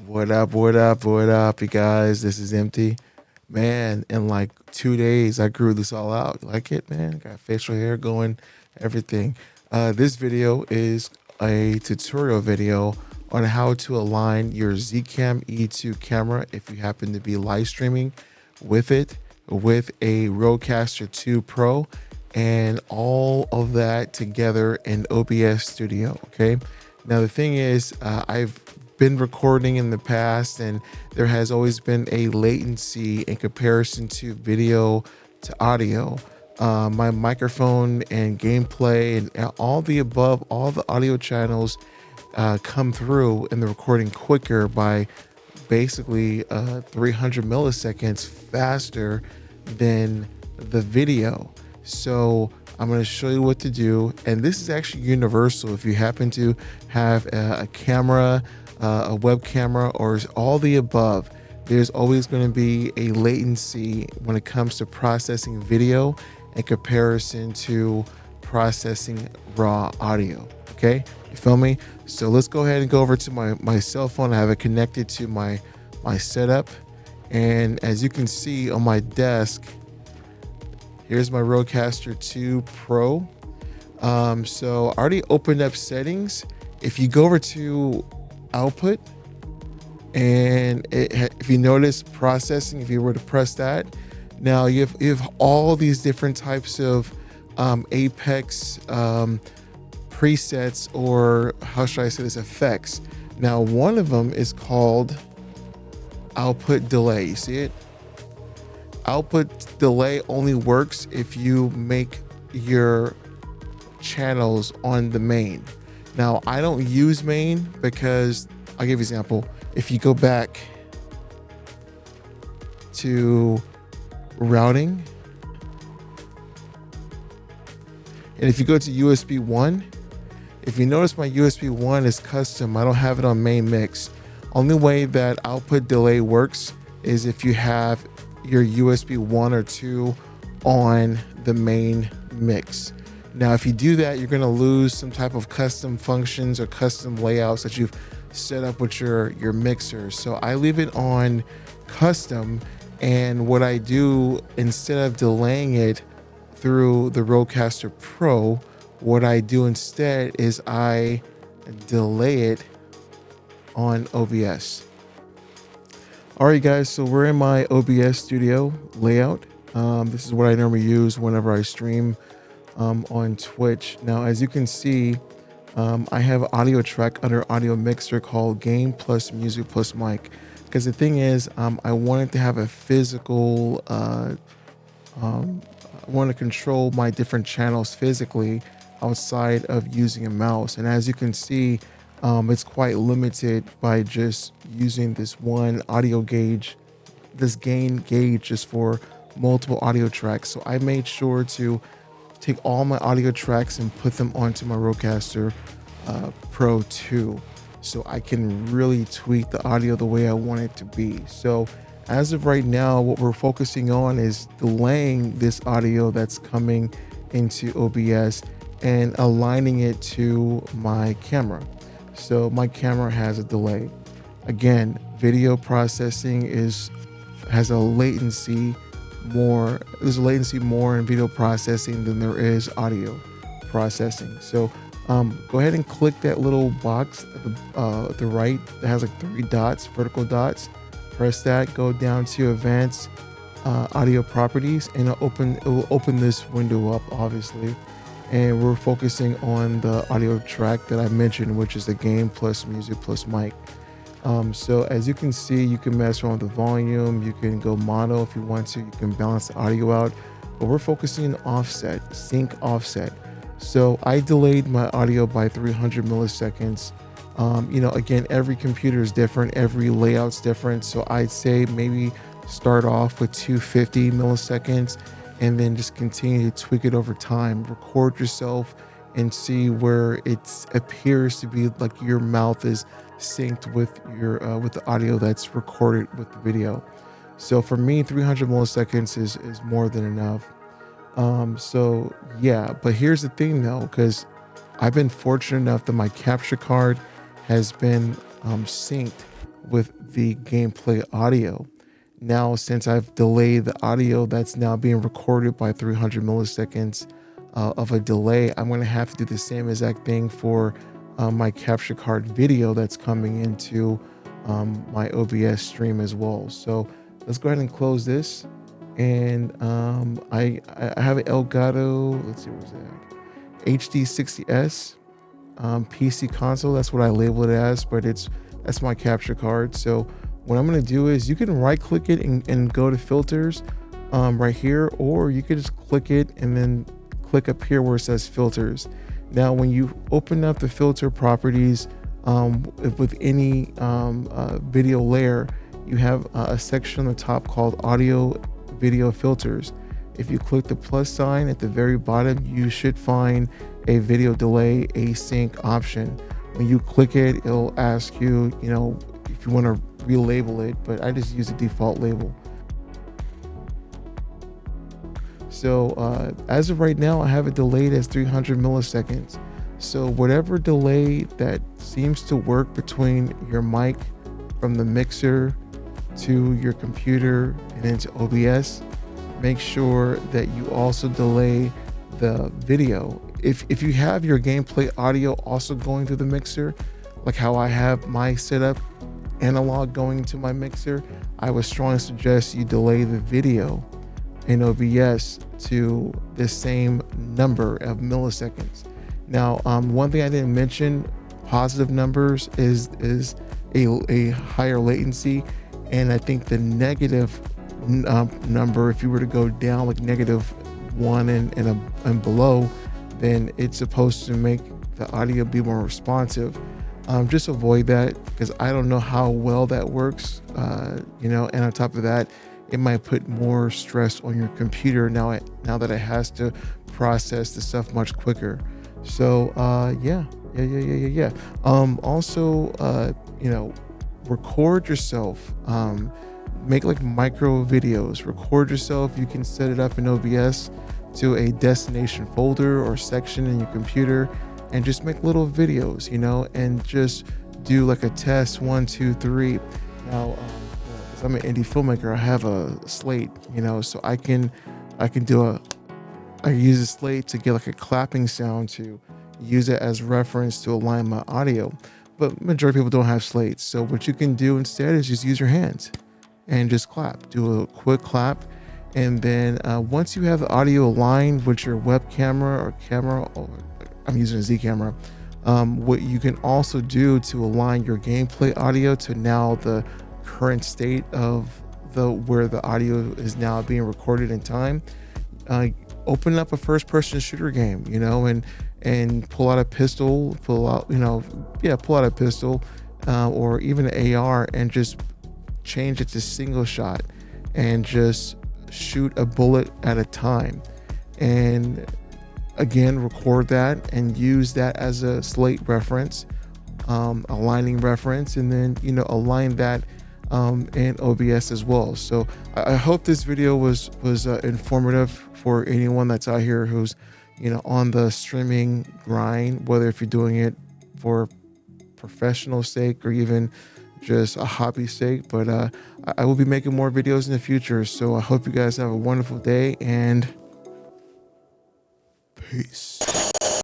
What up, you guys? This is Empty. Man, in like 2 days, I grew this all out. You like it, man? Got facial hair going, everything. This video is a tutorial video on how to align your Zcam E2 camera if you happen to be live streaming with it with a Rodecaster 2 Pro and all of that together in OBS Studio. Okay. Now, the thing is, I've been recording in the past and there has always been a latency in comparison to video to audio. My microphone and gameplay and all the above, all the audio channels come through in the recording quicker by basically 300 milliseconds faster than the video. So I'm going to show you what to do. And this is actually universal. If you happen to have a camera, a web camera, or all the above, there's always going to be a latency when it comes to processing video in comparison to processing raw audio. Okay, you feel me? So let's go ahead and go over to my cell phone. I have it connected to my setup, and as you can see on my desk, here's my Rodecaster 2 Pro. So I already opened up settings. If you go over to output, and if you notice processing, if you were to press that, now you have all these different types of Apex presets, or how should I say this, effects. Now one of them is called output delay. You see it? Output delay only works if you make your channels on the main. Now I don't use main because I'll give you an example. If you go back to routing, and if you go to USB 1, if you notice my USB 1 is custom, I don't have it on main mix. Only way that output delay works is if you have your USB 1 or 2 on the main mix. Now, if you do that, you're going to lose some type of custom functions or custom layouts that you've set up with your mixer. So I leave it on custom, and what I do, instead of delaying it through the Rodecaster Pro, what I do instead is I delay it on OBS. All right, guys, so we're in my OBS studio layout. This is what I normally use whenever I stream on Twitch. Now, as you can see, I have an audio track under audio mixer called Game plus Music plus Mic. Because the thing is, I wanted to have a physical, I want to control my different channels physically outside of using a mouse. And as you can see, it's quite limited by just using this one audio gauge, this gain gauge just for multiple audio tracks. So I made sure to take all my audio tracks and put them onto my Rodecaster Pro 2, so I can really tweak the audio the way I want it to be. So as of right now, what we're focusing on is delaying this audio that's coming into OBS and aligning it to my camera. So my camera has a delay. Again, video processing has a latency there's a latency more in video processing than there is audio processing. So go ahead and click that little box at the right that has like 3 dots, vertical dots. Press that, go down to advanced audio properties, and it will open this window up, obviously. And we're focusing on the audio track that I mentioned, which is the Game plus Music plus Mic. So as you can see, you can mess around with the volume. You can go mono if you want to. You can balance the audio out. But we're focusing on offset, sync offset. So I delayed my audio by 300 milliseconds. Again, every computer is different. Every layout's different. So I'd say maybe start off with 250 milliseconds and then just continue to tweak it over time. Record yourself and see where it appears to be like your mouth is synced with the audio that's recorded with the video. So for me, 300 milliseconds is more than enough. So yeah, but here's the thing though, because I've been fortunate enough that my capture card has been synced with the gameplay audio. Now, since I've delayed the audio that's now being recorded by 300 milliseconds of a delay, I'm going to have to do the same exact thing for my capture card video that's coming into my OBS stream as well. So let's go ahead and close this. And I have an Elgato, let's see, where's that? HD60S PC console. That's what I labeled it as, but that's my capture card. So what I'm going to do is you can right click it and go to filters right here, or you can just click it and then click up here where it says filters. Now, when you open up the filter properties with any video layer, you have a section on the top called audio video filters. If you click the plus sign at the very bottom, you should find a video delay async option. When you click it, it'll ask you, if you want to relabel it, but I just use the default label. So as of right now, I have it delayed as 300 milliseconds. So whatever delay that seems to work between your mic from the mixer to your computer and into OBS, make sure that you also delay the video. If you have your gameplay audio also going to the mixer, like how I have my setup analog going to my mixer, I would strongly suggest you delay the video in OBS to the same number of milliseconds. Now, one thing I didn't mention, positive numbers is a higher latency, and I think the negative number, if you were to go down like -1 and below, then it's supposed to make the audio be more responsive. Just avoid that, because I don't know how well that works, and on top of that, it might put more stress on your computer now that it has to process the stuff much quicker. So yeah. Also, record yourself. Make like micro videos. Record yourself. You can set it up in OBS to a destination folder or section in your computer, and just make little videos, and just do like a test 1, 2, 3. Now, because I'm an indie filmmaker, I have a slate, so I can use a slate to get like a clapping sound to use it as reference to align my audio. But majority of people don't have slates, so what you can do instead is just use your hands and just clap. Do a quick clap, and then once you have the audio aligned with your web camera or camera, I'm using a Z camera. What you can also do to align your gameplay audio to now the current state of where the audio is now being recorded in time, open up a first-person shooter game, and pull out a pistol, pull out a pistol, or even an AR, and just change it to single shot and just shoot a bullet at a time. And again, record that and use that as a slate reference, aligning reference, and then align that in OBS as well. So I hope this video was informative for anyone that's out here who's on the streaming grind, whether if you're doing it for professional sake or even just a hobby sake. But I will be making more videos in the future, so I hope you guys have a wonderful day, and peace.